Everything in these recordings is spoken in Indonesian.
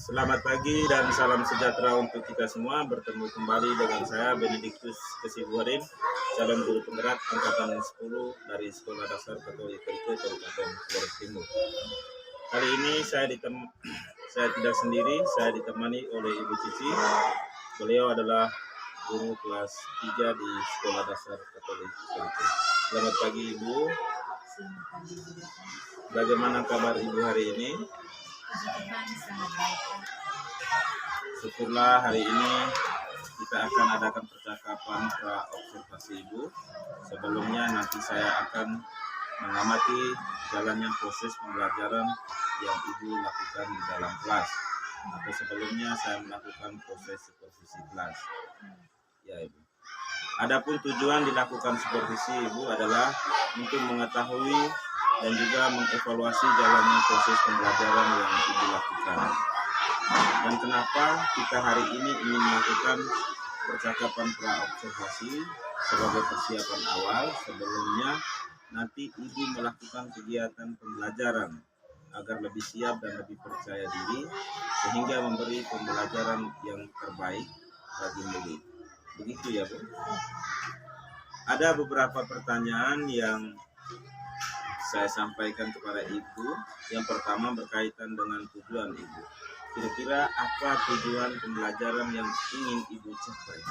Selamat pagi dan salam sejahtera untuk kita semua. Bertemu kembali dengan saya Benediktus Kesibuharin, calon guru penggerak angkatan 10 dari Sekolah Dasar Katolik Kerike Kabupaten Flores Timur. Kali ini saya tidak sendiri, saya ditemani oleh Ibu Cici. Beliau adalah guru kelas 3 di Sekolah Dasar Katolik Kerike. Selamat pagi Ibu. Bagaimana kabar Ibu hari ini? Syukurlah, hari ini kita akan adakan percakapan pra-observasi Ibu. Sebelumnya nanti saya akan mengamati jalannya proses pembelajaran yang Ibu lakukan di dalam kelas. Atau sebelumnya saya melakukan proses supervisi kelas. Ya Ibu. Adapun tujuan dilakukan supervisi Ibu adalah untuk mengetahui dan juga mengevaluasi jalannya proses pembelajaran yang Ibu lakukan. Dan kenapa kita hari ini ingin melakukan percakapan pra-observasi sebagai persiapan awal sebelumnya nanti Ibu melakukan kegiatan pembelajaran agar lebih siap dan lebih percaya diri sehingga memberi pembelajaran yang terbaik bagi murid. Begitu ya Bu? Ada beberapa pertanyaan yang saya sampaikan kepada Ibu. Yang pertama berkaitan dengan tujuan Ibu. Kira-kira apa tujuan pembelajaran yang ingin Ibu capai?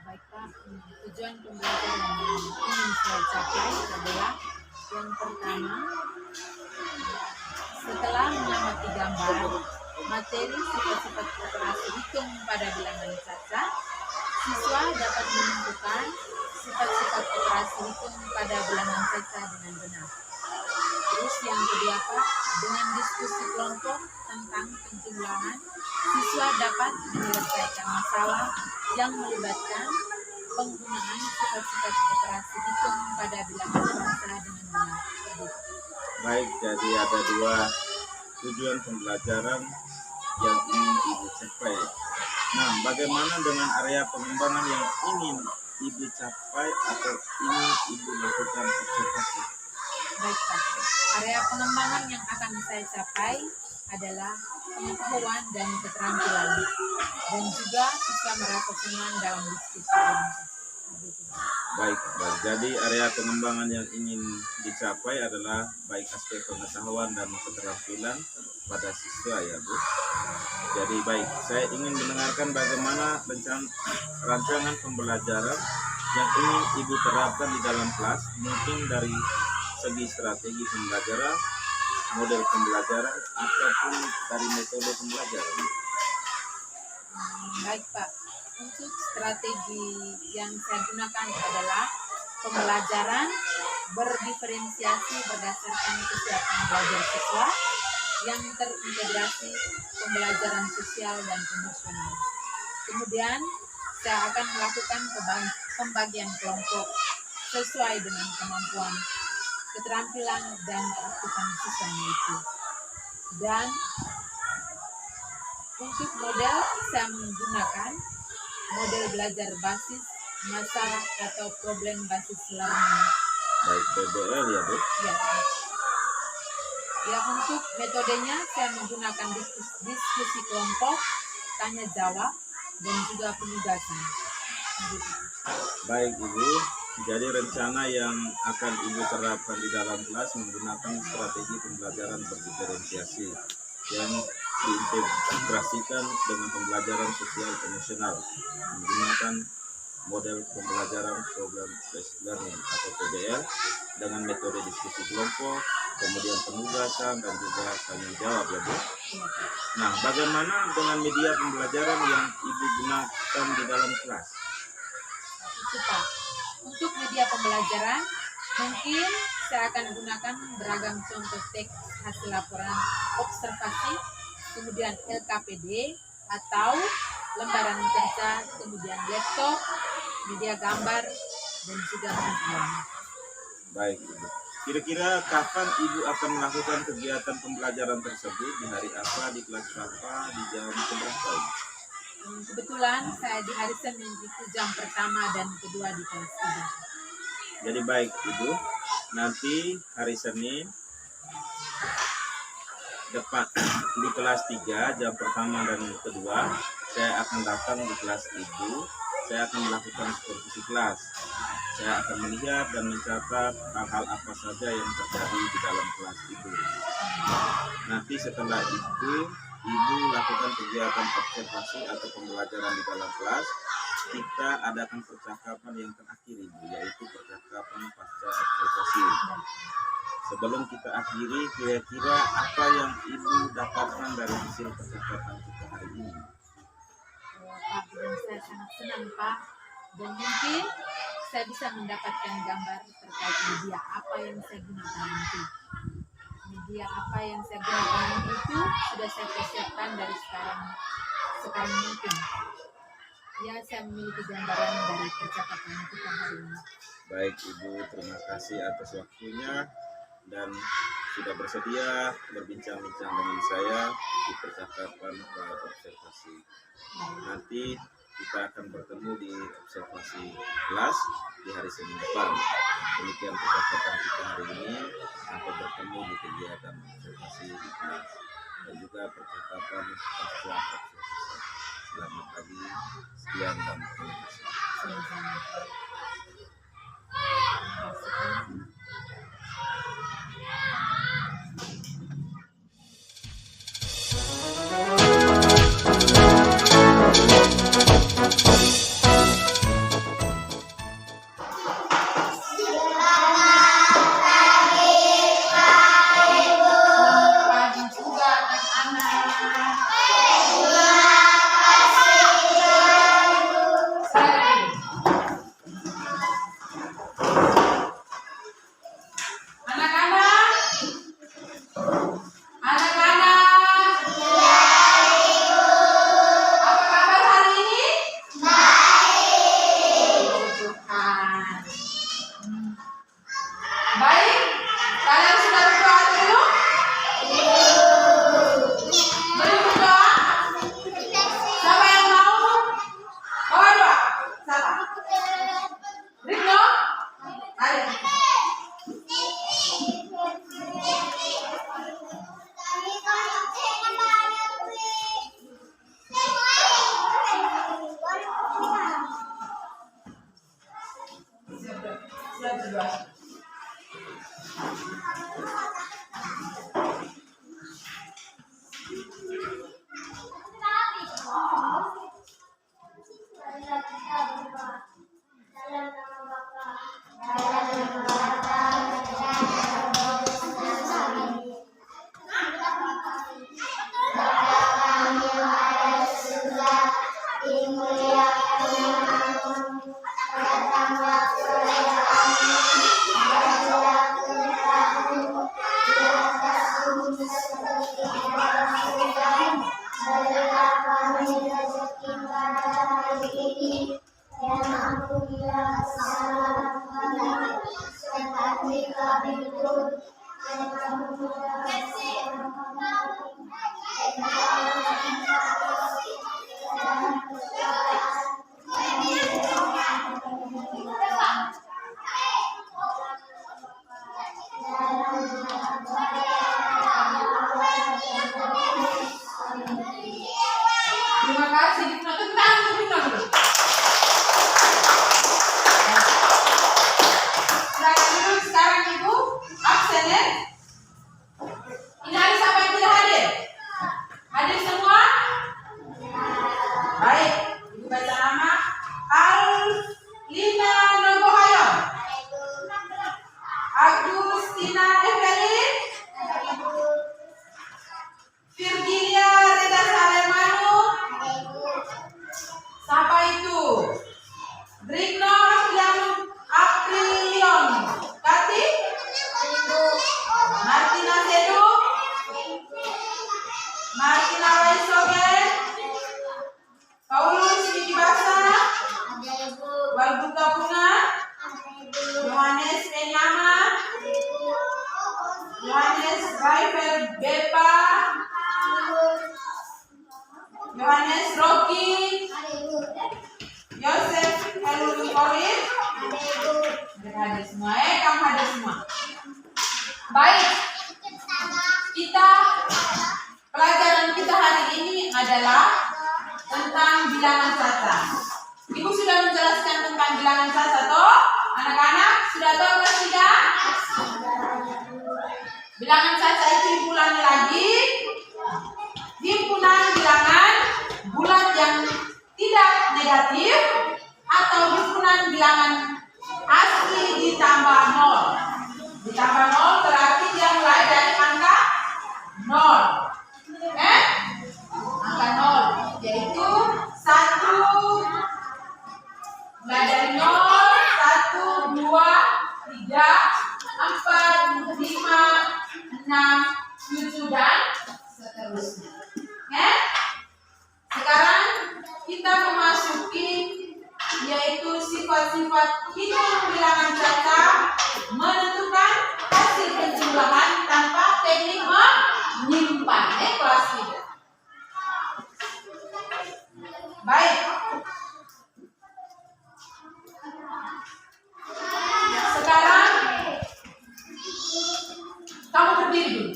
Baik Pak, tujuan pembelajaran yang ingin saya capai adalah yang pertama, setelah mengamati gambar materi sifat-sifat operasi hitung pada bilangan caca, siswa dapat menentukan sifat-sifat operasi hitung pada bilangan caca dengan benar. Terus yang kedua Pak, dengan diskusi kelompok tentang penjumlahan, siswa dapat menyelesaikan masalah yang melibatkan penggunaan sifat-sifat operasi hitung pada bilangan caca dengan benar. Baik, jadi ada dua tujuan pembelajaran yang ingin Ibu capai. Nah, bagaimana dengan area pengembangan yang ingin Ibu capai atau ingin Ibu lakukan observasi? Baik Pak, area pengembangan yang akan saya capai adalah pengetahuan dan keterampilan, dan juga siswa merasa senang dalam diskusi. Baik. Jadi area pengembangan yang ingin dicapai adalah baik aspek pengetahuan dan keterampilan pada siswa ya Bu. Jadi baik, saya ingin mendengarkan bagaimana rancangan pembelajaran yang ingin Ibu terapkan di dalam kelas, mungkin dari segi strategi pembelajaran, model pembelajaran, ataupun dari metode pembelajaran. Baik Pak, untuk strategi yang saya gunakan adalah pembelajaran berdiferensiasi berdasarkan kesiapan belajar siswa yang terintegrasi pembelajaran sosial dan emosional. Kemudian saya akan melakukan pembagian kelompok sesuai dengan kemampuan, keterampilan, dan keaktifan siswanya itu. Dan untuk model, saya menggunakan model belajar basis masalah atau problem basis learning. Baik, PBL ya Bu? Ya. Ya, untuk metodenya saya menggunakan diskusi kelompok, tanya jawab, dan juga penugasan. Baik Ibu, Jadi rencana yang akan Ibu terapkan di dalam kelas menggunakan strategi pembelajaran berdiferensiasi yang diintegrasikan dengan pembelajaran sosial emosional menggunakan model pembelajaran program based learning atau PBL dengan metode diskusi kelompok, kemudian penugasan dan juga tanya jawab ya Bu. Nah, bagaimana dengan media pembelajaran yang Ibu gunakan di dalam kelas? Itu Pak. Untuk media pembelajaran, mungkin saya akan gunakan beragam contoh teks hasil laporan observasi, kemudian LKPD atau lembaran kerja, kemudian laptop, media gambar, dan juga video. Baik Ibu. Kira-kira kapan Ibu akan melakukan kegiatan pembelajaran tersebut? Di hari apa, di kelas berapa, di jam berapa? Kebetulan saya di hari Senin itu jam pertama dan kedua di kelas 3. Jadi baik Ibu, nanti hari Senin depan di kelas 3 jam pertama dan kedua saya akan datang di kelas Ibu. Saya akan melakukan supervisi kelas. Saya akan melihat dan mencatat hal-hal apa saja yang terjadi di dalam kelas Ibu. Nanti setelah itu Ibu lakukan kegiatan observasi atau pembelajaran di dalam kelas. Kita adakan percakapan yang terakhir Ibu, yaitu percakapan pasca observasi. Sebelum kita akhiri, kira-kira apa yang Ibu dapatkan dari hasil percakapan kita hari ini? Pak, dan saya sangat senang Pak, dan mungkin saya bisa mendapatkan gambar terkait media apa yang saya gunakan nanti. Media apa yang saya gunakan itu sudah saya persiapkan dari sekarang mungkin. Ya, saya memiliki gambaran dari percakapan kita hari ini. Baik Ibu, terima kasih atas waktunya dan sudah bersedia berbincang-bincang dengan saya di percakapan observasi. Nanti kita akan bertemu di observasi kelas di hari Senin depan. Demikian percakapan kita hari ini, sampai bertemu di kegiatan observasi di kelas dan juga percakapan pasca observasi. Selamat pagi, sekian dan terima kasih. Sama-sama. Terima kasih. Fatina Sedu, Martina Waisogen, Paulus Midibasa, Walbuka Bunga, Yohanes Menyama, Yohanes Raifel Bepa, Yohanes Rocky, Yosef Helul Korin. Hadir semua, kamu hadir semua. Baik, kita pelajaran kita hari ini adalah tentang bilangan caca. Ibu sudah menjelaskan tentang bilangan caca toh? Anak-anak sudah tahu kelas 3? Bilangan caca itu Ibu ulangi lagi. Himpunan bilangan bulat yang tidak negatif atau himpunan bilangan asli ditambah 0. Ditambah 0 berarti dia mulai dari angka 0. Angka 0 yaitu 1, mulai dari 0, 1, 2, 3, 4, 5, 6, 7 dan seterusnya. Sekarang kita memasuki yaitu sifat-sifat hitung bilangan caca menentukan hasil penjumlahan tanpa teknik menyimpan. Kelas 3. Baik. Sekarang kamu berdiri dulu.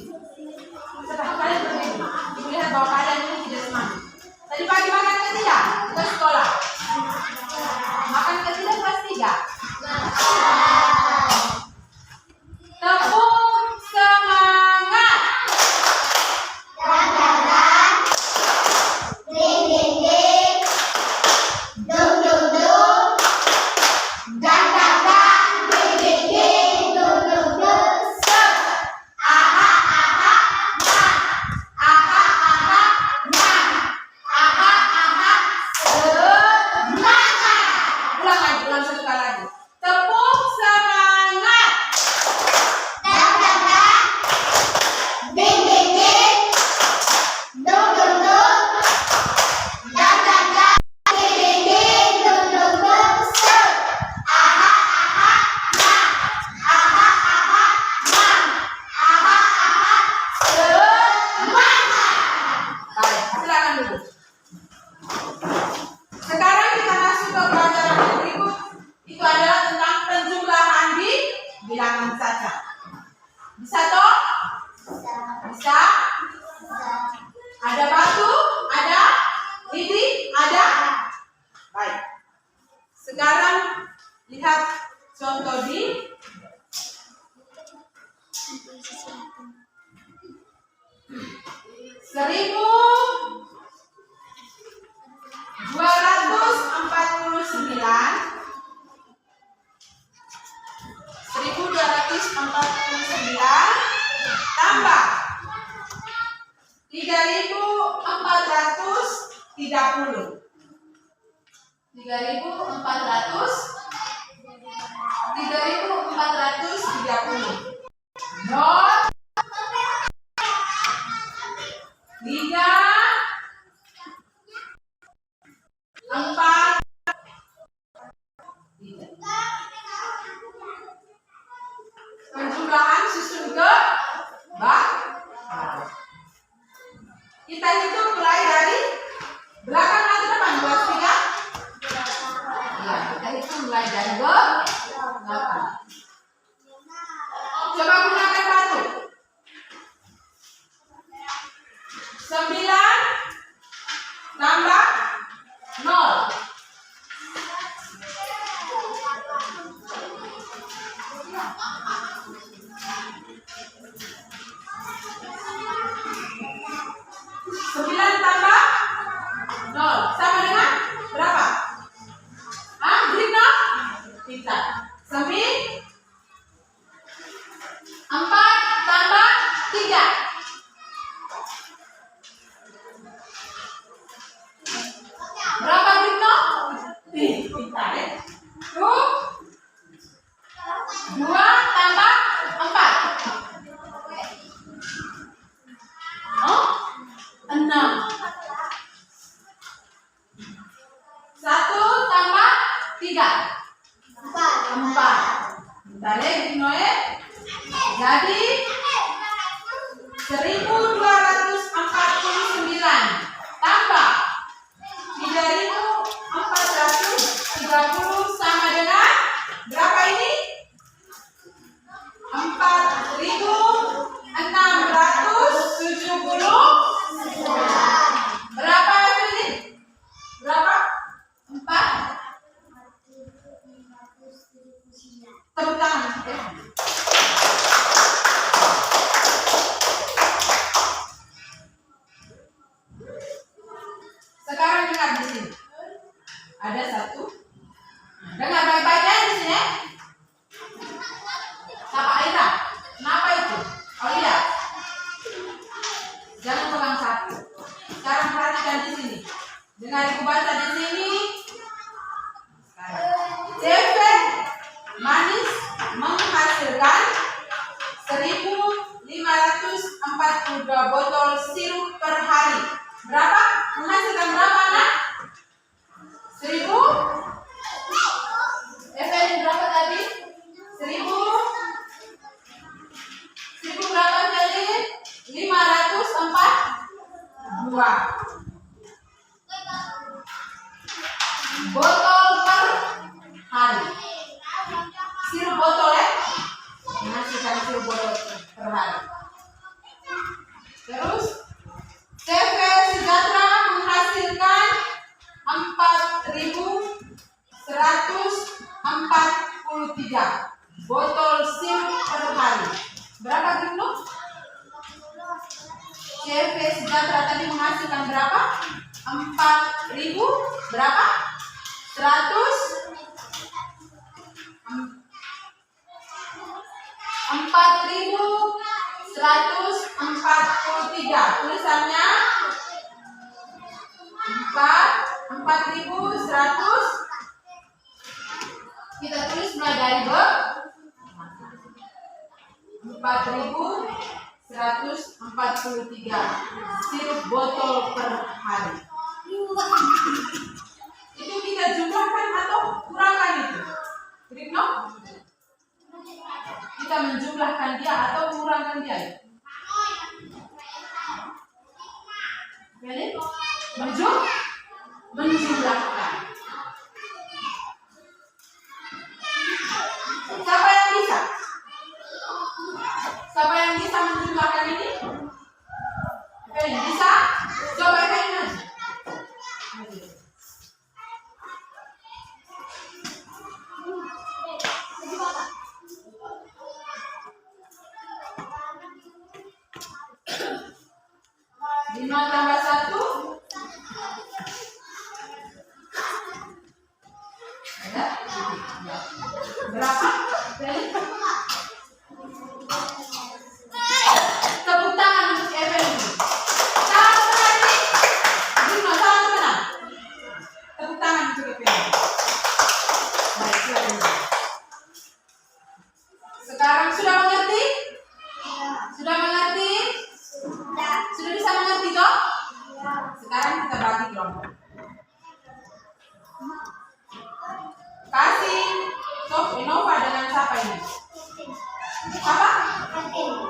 Setelah kalian berdiri, Ibu lihat bahwa kalian ini tidak semangat. Tadi pagi makan ke tidak? Ke sekolah. Makan ke tidak kelas 3. Tepuk semangat. Ulang satu kali lagi. Tepuk semangat. Baik, silakan dulu. Sekarang kita masuk ke pelajaran yang berikut. Itu adalah tentang penjumlahan di bilangan caca. Bisa toh? Bisa? Ada batu? Ada? Titik? Ada? Baik. Sekarang lihat contoh di seribu 249 tambah 3.430. 3.430. 0 3 4 penjumlahan susun ke bawah. Kita hitung mulai dari belakang atau depan kelas 3? Ya, kita hitung mulai dari belakang. Coba gunakan batu. 9 tambah 0. Sama dengan berapa? Green no? Pintar. 9 4 tambah 3. Berapa green no? Pintar ya. 2 tambah 4. 1.249 tambah 3.430 sama dengan berapa ini? 4.670. Berapa ini? Berapa? 4. Tepuk tangan. Sekarang dengar di sini. Ada satu. Dengar baik-baik ya di sini. Siapa Aira? Kenapa itu? Oh iya. Jangan pegang satu. Sekarang perhatikan di sini. Dengar ibu baca di sini. CV manis menghasilkan 1.542 botol sirup per hari. Berapa? Menghasilkan berapa, Nak? 1.000? Evelyn berapa tadi? 1.000 berapa tadi? 542 botol per hari. Sirup botol ya? Menghasilkan sirup botol per hari. Terus CV Sejahtera menghasilkan 4.143 botol sirup per hari. Berapa dulu? CV Sejahtera tadi menghasilkan berapa? 4.000 berapa? 4.143. Tulisannya 4.100. Kita tulis mulai dari 4.143 sirup botol per hari. Itu kita jumlahkan atau kurangkan itu? Rikno? Kita menjumlahkan dia atau kurangkan dia? Jadi, menjumlahkan. Siapa yang bisa? Siapa yang bisa menjumlahkan ini? Oke, bisa? Coba kalian. Lima tambah 1 ada? Berapa? Tepuk tangan untuk Evelyn. Satu lagi. Lima, satu menang. Tepuk tangan untuk Evelyn. Baik, silakan. Sekarang sudah mengerti? Sudah mengerti? Sudah bisa mengerti toh? Sekarang kita bagi kelompok. Kasih Sof Innova dengan siapa ini? Siapa?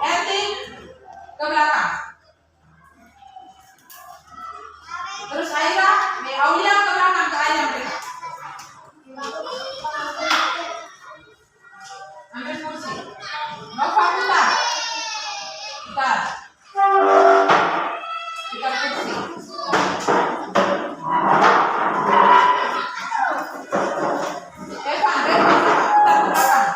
Ertin ke belakang. Terus Aira, Aulia ke belakang ke Aira mereka. Ambil kursi. Nova putar. Putar. Putar kursi. Evan, putar ke belakang.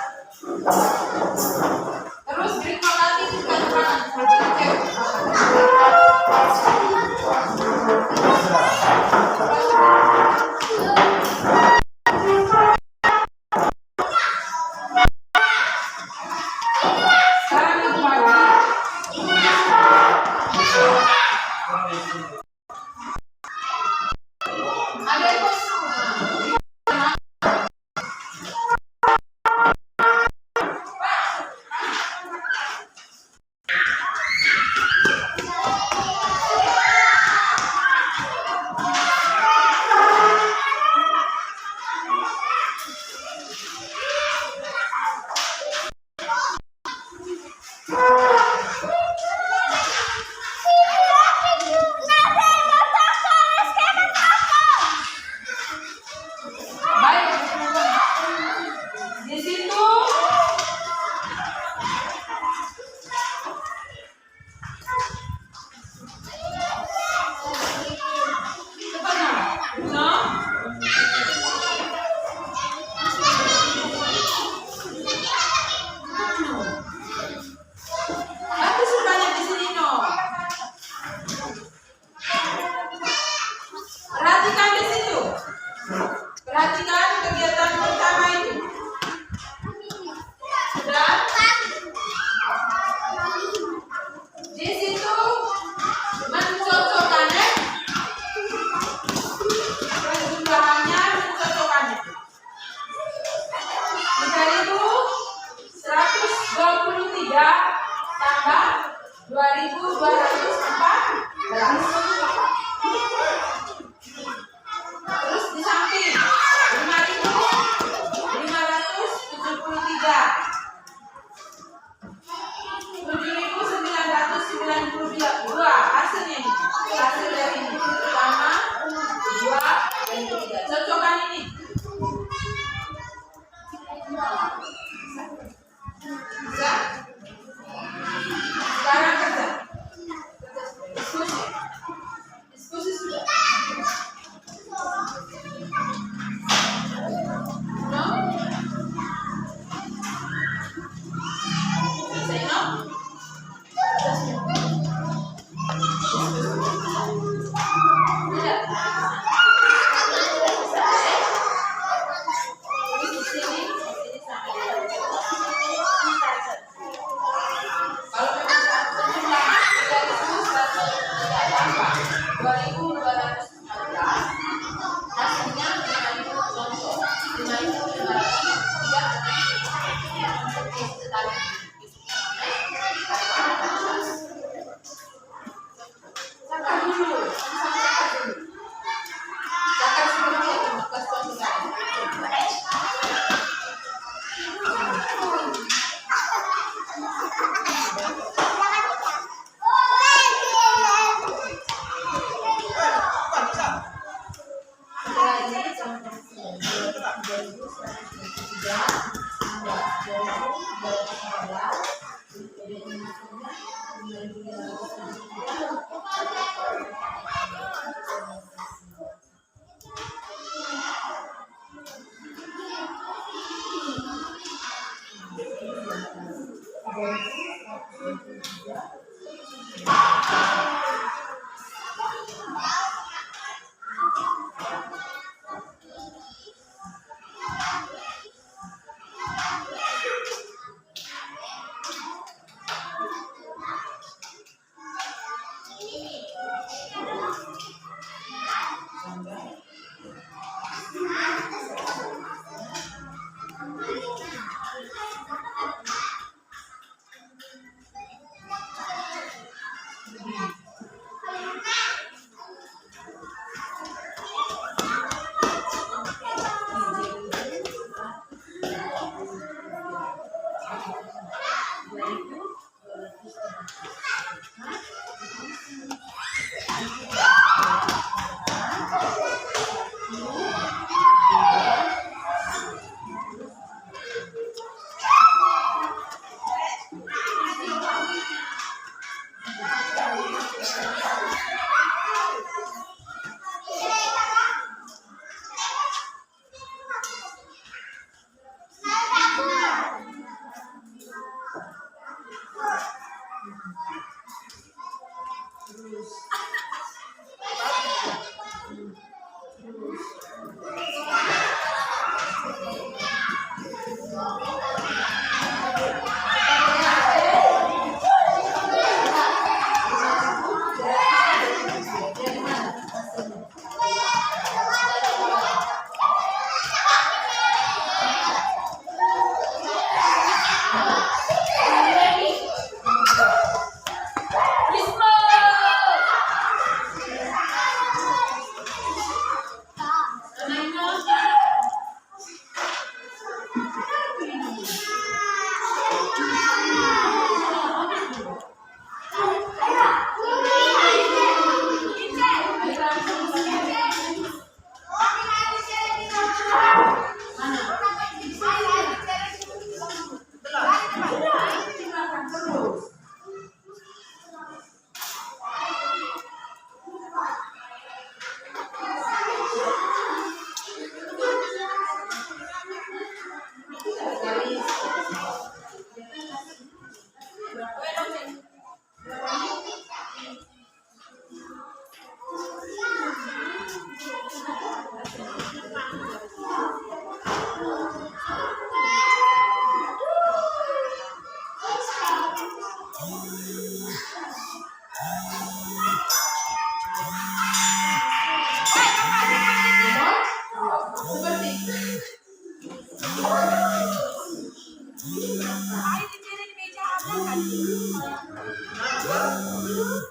Terus Rikma lagi putar ke belakang. Terus di samping 5.573. 7.992. Hasilnya ini. Hasil dari ini. Pertama, kedua, dan ketiga. Cocokkan ini. Bisa? Sekarang kerja. Diskusi. Diskusi sudah. No? Say no? Tidak. Di sini sampai. Kalau memang jumlah tidak tidak apa-apa. 2.214 hasilnya 5.573 Berapa?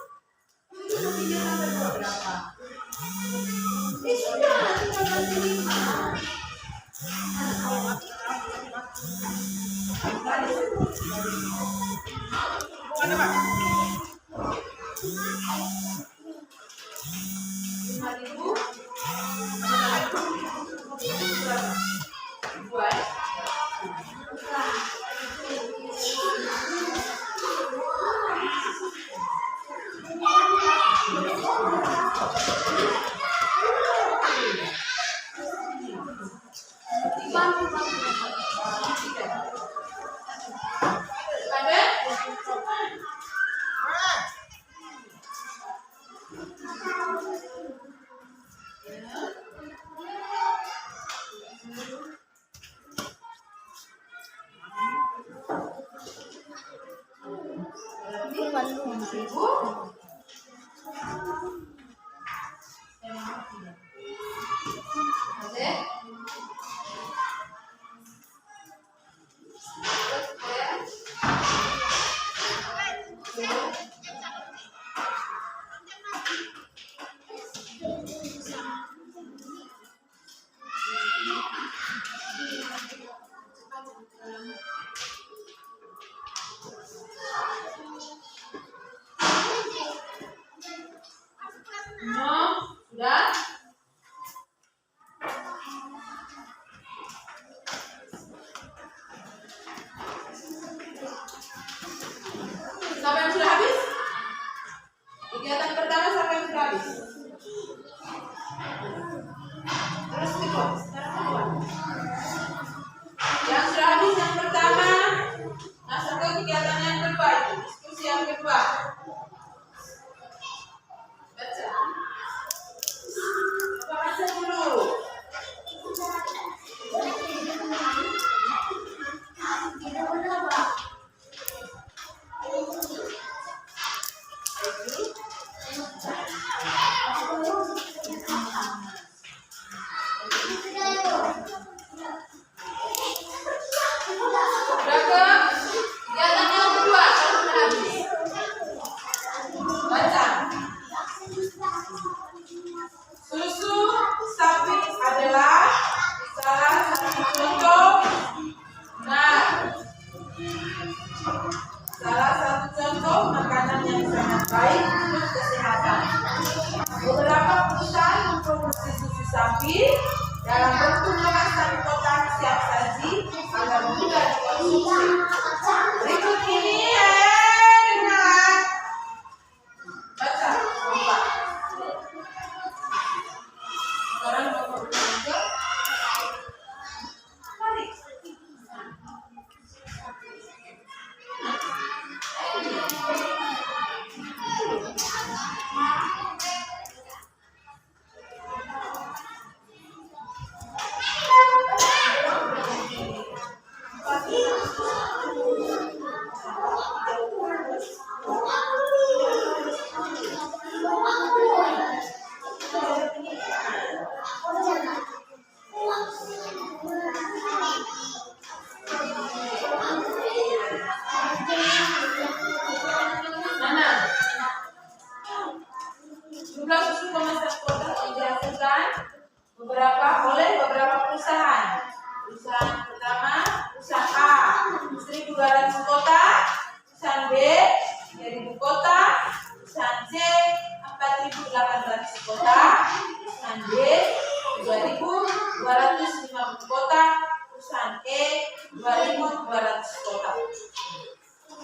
Sudah? Siapa yang sudah habis? Kegiatan pertama siapa yang sudah habis? Terus kedua, sekarang kedua. Yang sudah habis yang pertama, masuk ke kegiatan yang kedua, diskusi yang kedua. Baca. Baca dulu. Susu sapi adalah salah satu contoh makanan yang sangat baik untuk kesehatan. Beberapa perusahaan memproduksi susu sapi dalam bentuk kemasan kotak siap saji agar mudah dikonsumsi. Berikut ini dengar. Baca. Sekarang nomor 3. Mari. Jumlah susu kemasan kotak yang dihasilkan oleh beberapa perusahaan. Perusahaan pertama, perusahaan A, 1.200 kotak. Perusahaan B, 3.000 kotak. Perusahaan C, 4.800 kotak. Perusahaan D, 2.250 kotak. Perusahaan E, 2.200 kotak.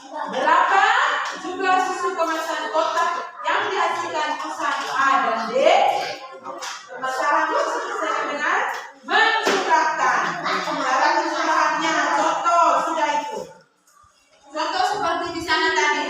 Berapa jumlah susu kemasan kotak yang dihasilkan perusahaan A dan D? Permasalahannya seperti dengan menjumlahkan. Cara penjumlahannya, contoh sudah itu. Contoh seperti di sana tadi.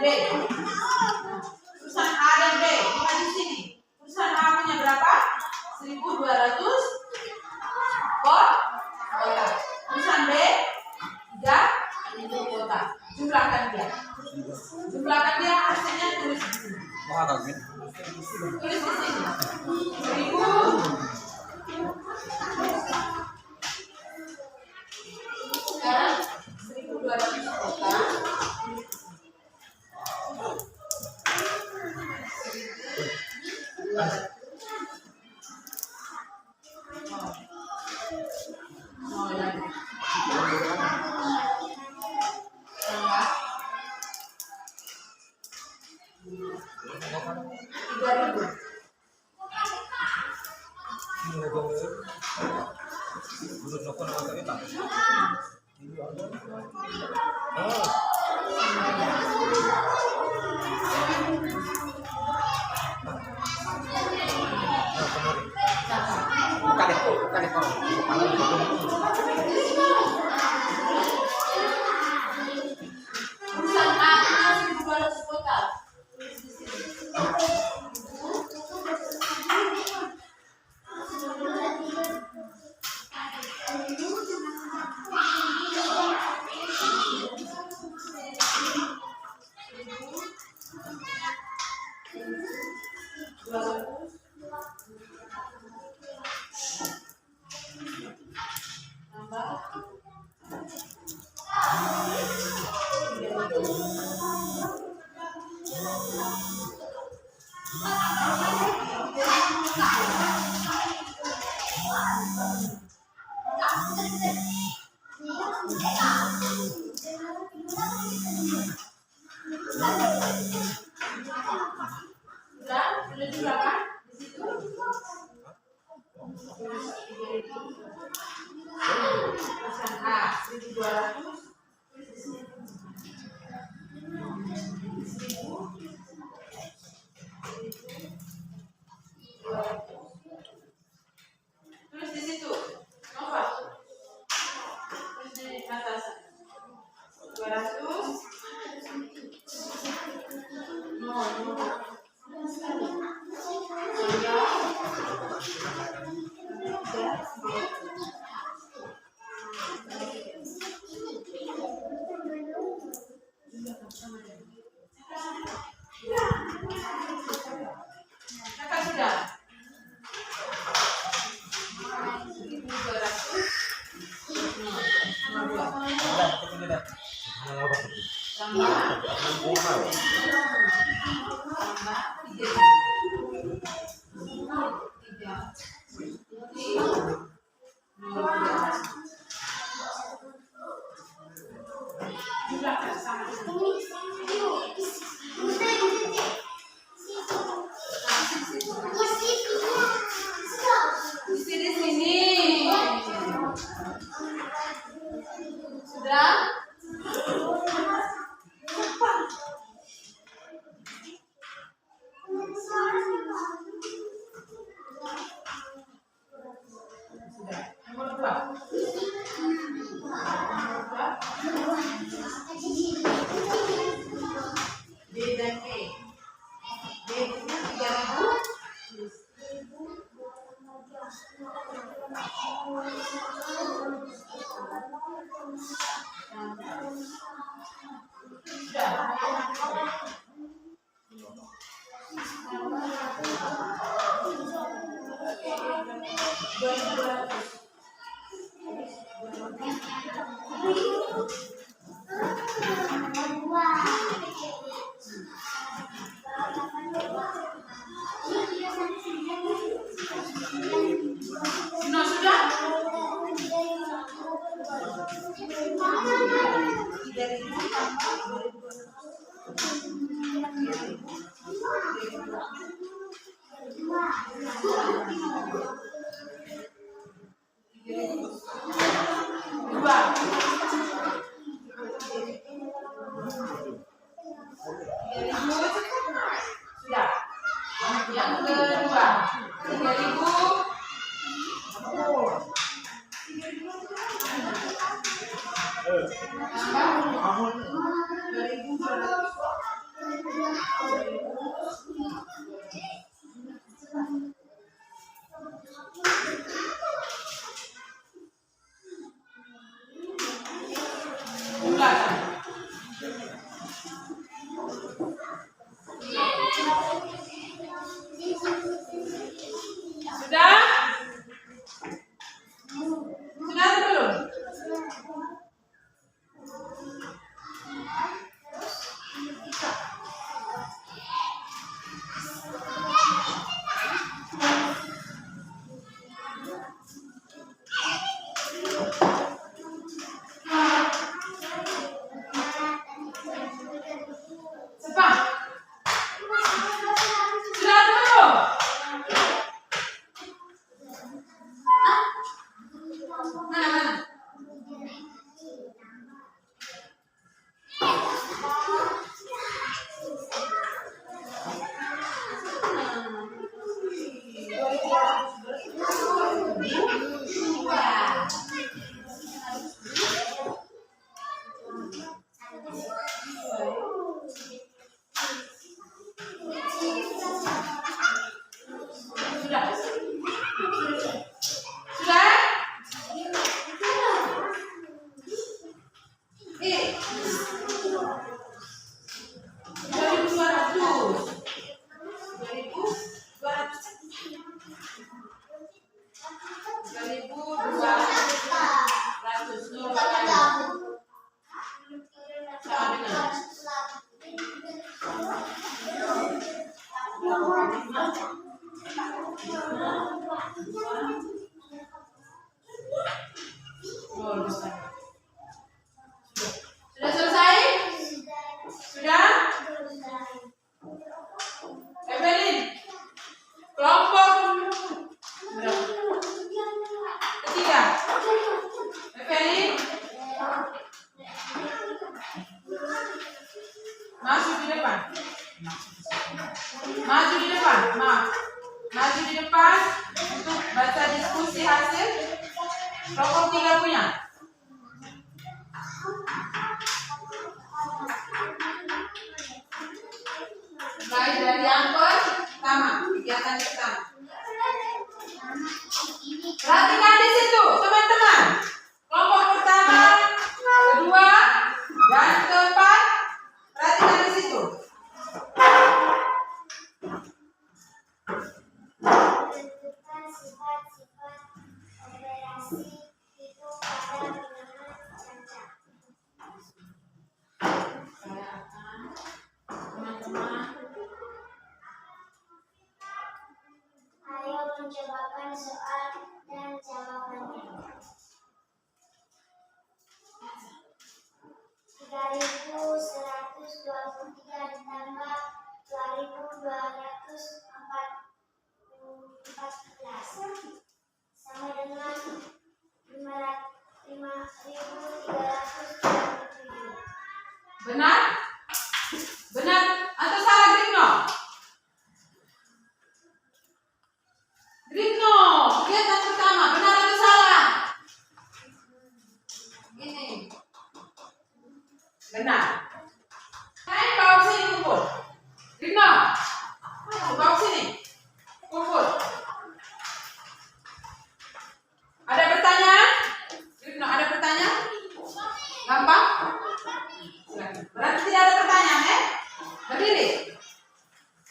B. Tulisan A dan B. Lihat di sini. Tulisan A punya berapa? 1.200 kota. Tulisan B 3.000 kota. Jumlahkan dia. Jumlahkan dia, hasilnya tulis di sini. Tulis di sini. 1.000. Sekarang 1.200 kota. Tulisan A 1.200 kota. Tulis di sini. Sudah juga kan? Di situ. Tulisan A 1.200. Tulis di situ. Nova. Tulis di atas. 200. Kakak sudah. 1.200. Di sini. Sudah? Nomor 2. B dan E. B itu 3.000. Yang kedua 3.000. Sudah? Sudah atau belum? Cepat. Sudah atau belum? Mana? Sudah. Sudah? Eh. 2.200. 2.200. Sama dengan Sudah selesai? Sudah? Evelyn, kelompok ketiga. Evelyn, masuk di depan. Maju di depan, maju di depan untuk baca diskusi hasil kelompok 3 punya. Mulai dari yang pertama, kegiatan pertama. Perhatikan di situ, teman-teman. Kelompok pertama, kedua, dan keempat. Perhatikan di situ. Menentukan sifat-sifat operasi hitung pada bilangan cacat. Saya akan teman-teman Ayo mencobakan soal dan jawabannya. 3.123 ditambah 2.214 sama dengan 5.337. benar? Benar atau salah, Gripno? Gripno, kegiatan pertama, benar atau salah? Ini benar. Hai, bawa sini kumpul. Gripno, bawa sini kumpul. Ada pertanyaan? Gripno, ada pertanyaan? Gampang? Silakan. Berarti tidak ada pertanyaan, ya? Berdiri.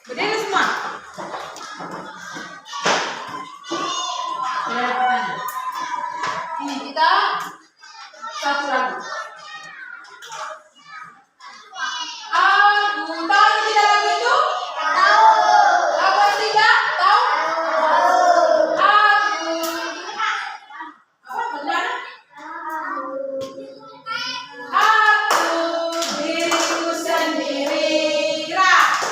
Berdiri semua. Tidak ada pertanyaan. Ini kita satu lagu. Aku tahu tidak lagu itu? Tahu. Lagu yang tiga? Tahu? Aku. Apa benar? Aku diriku sendiri. Gerak.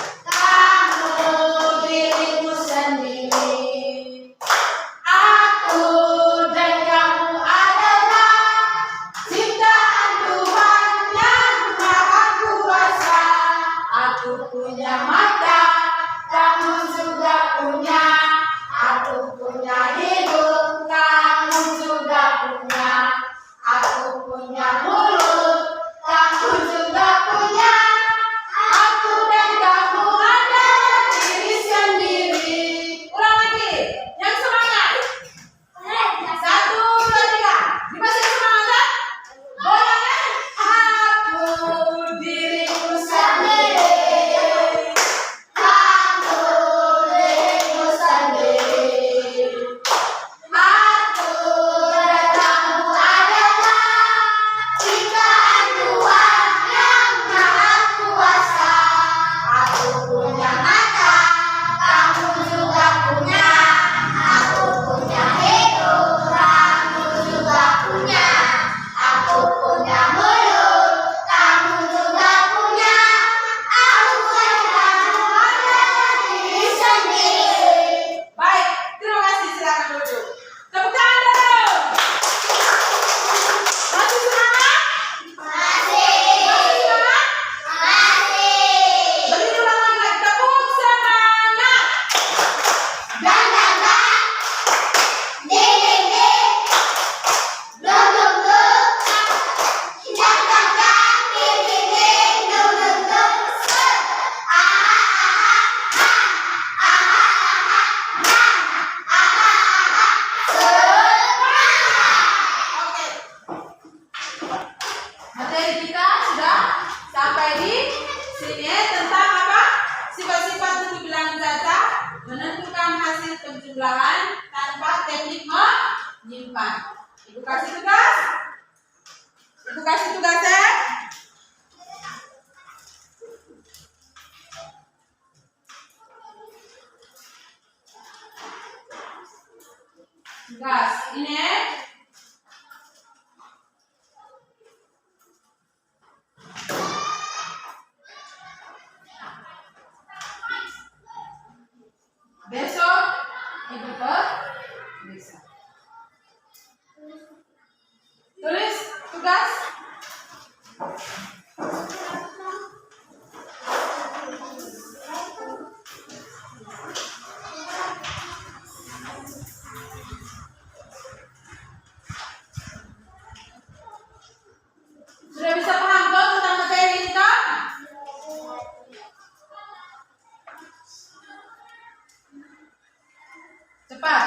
kita sudah sampai di sini tentang apa? Sifat-sifat bentuk bilangan caca, menentukan hasil penjumlahan tanpa teknik menyimpan. Ibu kasih tugas? Ibu kasih tugasnya? Tugas ini besok ibu bisa tulis tugas. Sudah bisa paham toh tentang materi ini toh? Cepat.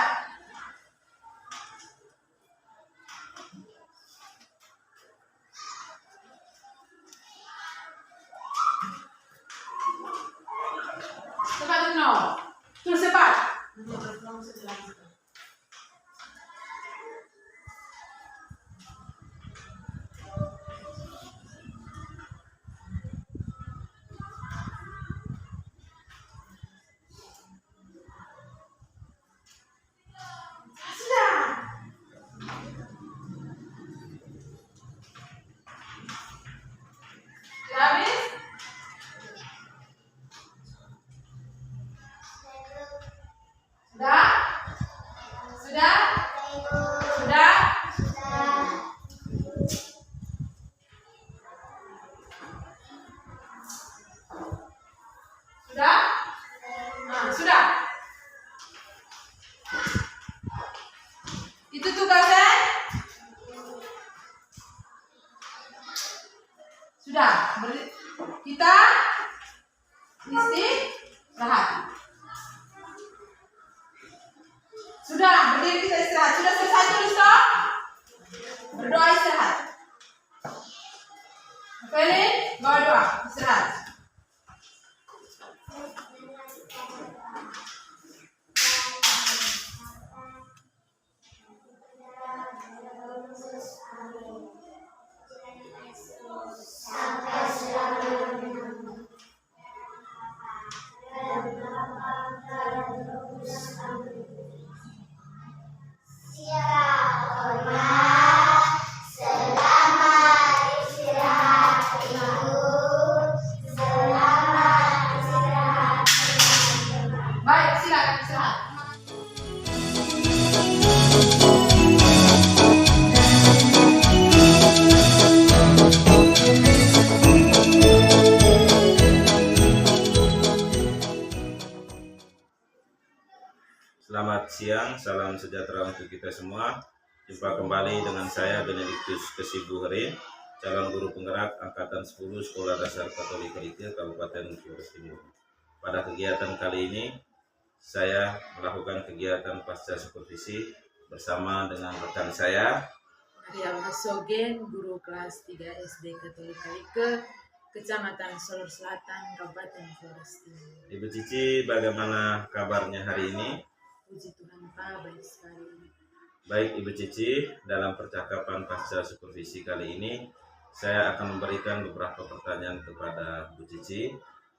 Cepat nol. Terus cepat. Sudah habis? Sudah? Sudah? Sudah? Sudah? Nah, sudah. Itu tugasnya? Sudah. Kita istirahat. Sudah, berdiri kita istirahat. Sudah selesai tulis toh? Berdoa istirahat. Evelyn, bawa doa istirahat. Baik, silakan istirahat. Selamat siang, salam sejahtera untuk kita semua. Jumpa kembali dengan saya Benediktus Kesibu Herin, calon guru penggerak angkatan 10 Sekolah Dasar Katolik Kelike Kabupaten Flores Timur. Pada kegiatan kali ini saya melakukan kegiatan pasca supervisi bersama dengan rekan saya Maria Masogen, guru kelas 3 SD Katolik Kelike, Kecamatan Solor Selatan, Kabupaten Flores Timur. Ibu Cici, bagaimana kabarnya hari ini? Puji Tuhan Pak, baik sekali. Baik Ibu Cici, dalam percakapan pasca supervisi kali ini saya akan memberikan beberapa pertanyaan kepada Bu Cici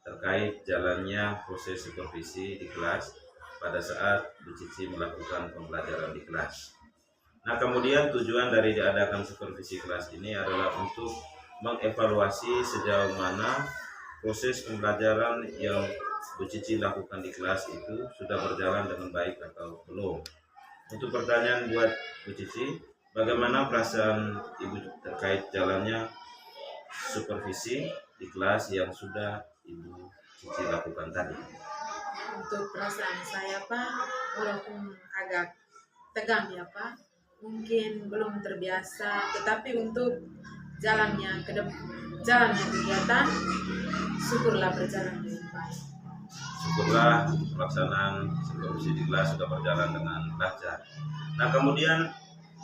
terkait jalannya proses supervisi di kelas pada saat Bu Cici melakukan pembelajaran di kelas. Nah, kemudian tujuan dari diadakan supervisi kelas ini adalah untuk mengevaluasi sejauh mana proses pembelajaran yang Bu Cici lakukan di kelas itu sudah berjalan dengan baik atau belum. Untuk pertanyaan buat Bu Cici, bagaimana perasaan Ibu terkait jalannya supervisi di kelas yang sudah Ibu Cici lakukan tadi? Untuk perasaan saya Pak, walaupun agak tegang ya Pak, mungkin belum terbiasa, tetapi untuk jalannya kegiatan, syukurlah berjalan dengan baik. Syukurlah pelaksanaan supervisi di kelas sudah berjalan dengan lancar. Nah, kemudian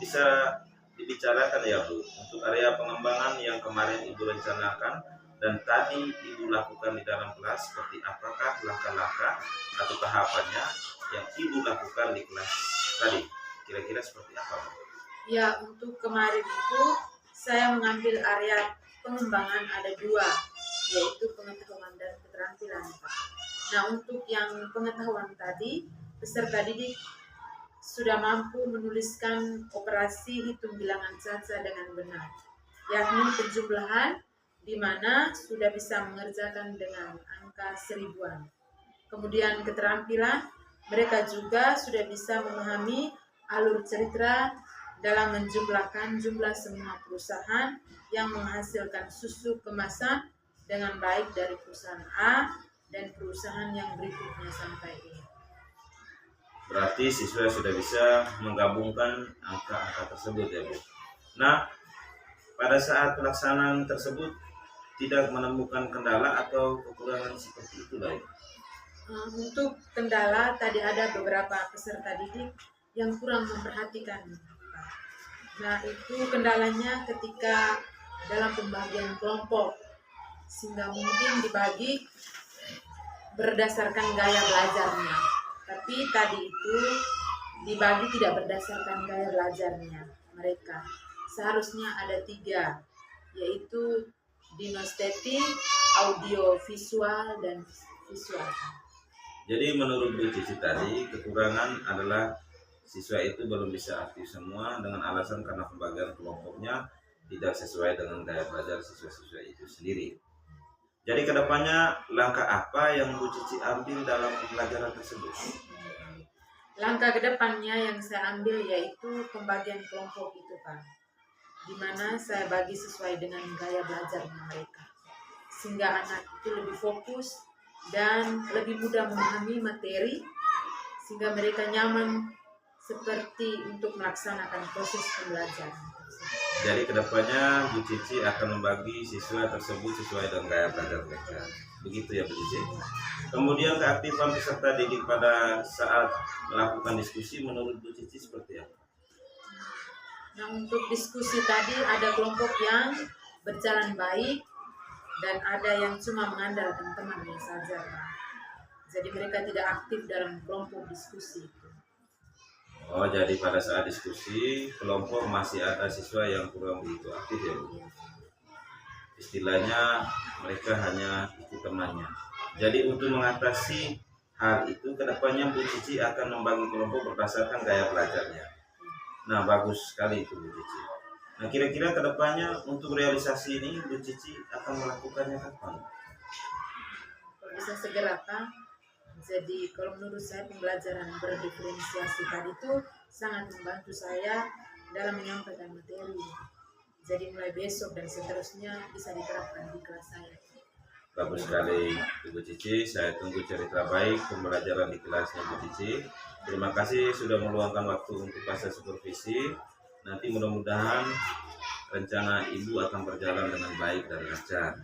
bisa dibicarakan ya Bu, untuk area pengembangan yang kemarin Ibu rencanakan dan tadi Ibu lakukan di dalam kelas, seperti apakah langkah-langkah atau tahapannya yang Ibu lakukan di kelas tadi? Kira-kira seperti apa Bu? Ya, untuk kemarin itu saya mengambil area pengembangan ada 2, yaitu pengetahuan dan keterampilan, Pak. Nah, untuk yang pengetahuan tadi, peserta didik sudah mampu menuliskan operasi hitung bilangan caca dengan benar, yakni penjumlahan di mana sudah bisa mengerjakan dengan angka seribuan. Kemudian keterampilan, mereka juga sudah bisa memahami alur cerita dalam menjumlahkan jumlah semua perusahaan yang menghasilkan susu kemasan dengan baik dari perusahaan A dan perusahaan yang berikutnya sampai E. Berarti siswa sudah bisa menggabungkan angka-angka tersebut ya Bu. Nah, pada saat pelaksanaan tersebut tidak menemukan kendala atau kekurangan seperti itu lah ya. Untuk kendala tadi ada beberapa peserta didik yang kurang memperhatikan. Nah, itu kendalanya ketika dalam pembagian kelompok, sehingga mungkin dibagi berdasarkan gaya belajarnya. Tapi tadi itu dibagi tidak berdasarkan gaya belajarnya mereka. Seharusnya ada 3, yaitu dinostatik, audio visual, dan visual. Jadi menurut Bu Cici tadi, kekurangan adalah siswa itu belum bisa aktif semua dengan alasan karena pembagian kelompoknya tidak sesuai dengan gaya belajar siswa-siswa itu sendiri. Jadi kedepannya langkah apa yang Bu Cici ambil dalam pembelajaran tersebut? Langkah kedepannya yang saya ambil yaitu pembagian kelompok itu, Pak, di mana saya bagi sesuai dengan gaya belajarnya mereka, sehingga anak itu lebih fokus dan lebih mudah memahami materi, sehingga mereka nyaman seperti untuk melaksanakan proses pembelajaran. Jadi kedepannya Bu Cici akan membagi siswa tersebut sesuai dengan gaya belajar mereka. Begitu ya Bu Cici. Kemudian keaktifan peserta didik pada saat melakukan diskusi menurut Bu Cici seperti apa? Nah, untuk diskusi tadi ada kelompok yang berjalan baik dan ada yang cuma mengandalkan temannya saja, Pak. Jadi mereka tidak aktif dalam kelompok diskusi itu. Oh, jadi pada saat diskusi kelompok masih ada siswa yang kurang begitu aktif ya Bu. Istilahnya mereka hanya ikut temannya. Jadi untuk mengatasi hal itu kedepannya Bu Cici akan membagi kelompok berdasarkan gaya belajarnya. Nah, bagus sekali itu Bu Cici. Nah, kira-kira kedepannya untuk realisasi ini Bu Cici akan melakukannya kapan? Kalau bisa segera, Pak. Jadi kalau menurut saya pembelajaran berdiferensiasi tadi itu sangat membantu saya dalam menyampaikan materi. Jadi mulai besok dan seterusnya bisa diterapkan di kelas saya. Bagus sekali Ibu Cici, saya tunggu cerita baik pembelajaran di kelasnya Bu Cici. Terima kasih sudah meluangkan waktu untuk fase supervisi. Nanti mudah-mudahan rencana Ibu akan berjalan dengan baik dan lancar.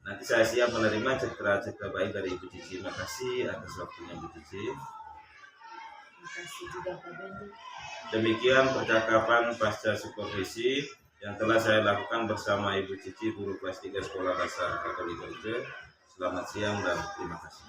Nanti saya siap menerima cerita-cerita baik dari Ibu Cici. Terima kasih atas waktunya Bu Cici. Terima kasih juga Pak Bendi. Demikian percakapan pasca supervisi yang telah saya lakukan bersama Ibu Cici, guru kelas 3 Sekolah Dasar Katolik Gereja. Selamat siang dan terima kasih.